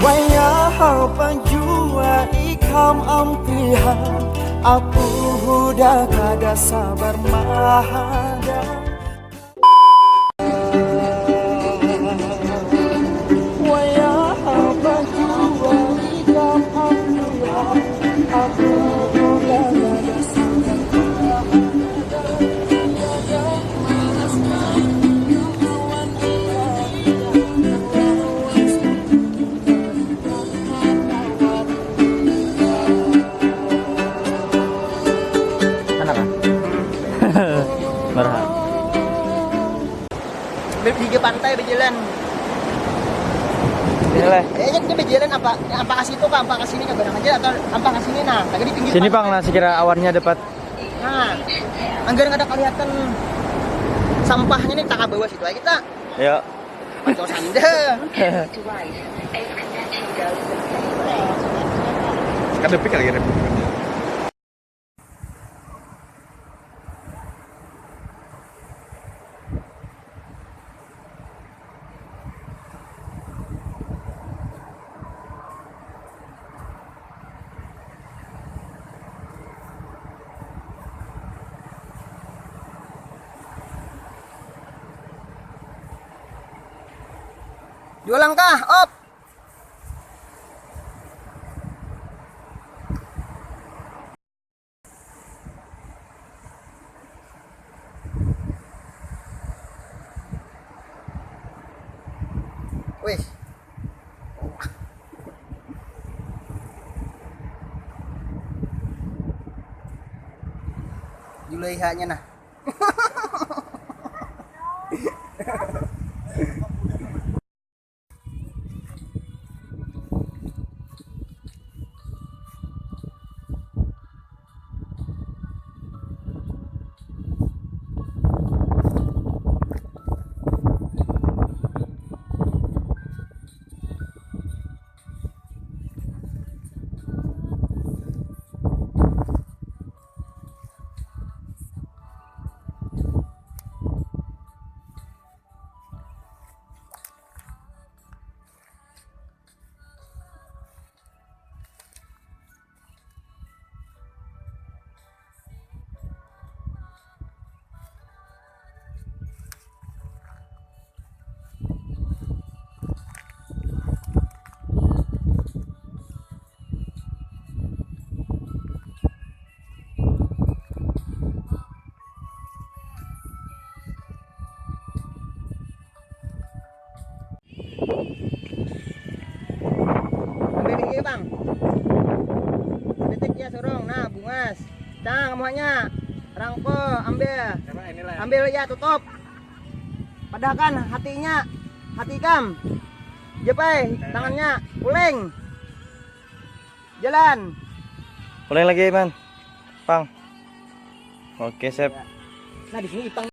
Wayah penjua ikam ampihan, aku udah kada sabar mahada. Wayah penjua ikam ampihan, aku udah kada sabar mahada. Berhak. Pergi pantai berjalan. Inilah. Kita berjalan apa kasih itu ke apa kasih ini ke barang aja atau apa kasih ini nah. Lagi di pinggir. Sini Bang, lah sekira awannya dapat. Nah, anggaran ada kelihatan sampahnya nih tak bawa situ aja kita. Ya. Pancos anda. Kadepik kali ya. Dua langkah, op. Wih. Julaiha-nya nah. Bang, detik ya sorong, nah bungas, cang semuanya, rangko, ambil ya tutup, padahkan hatinya, hati kam, jepai tangannya, puling, jalan, Pulang lagi, Man. Bang. Oke, sip. nah di sini ipang.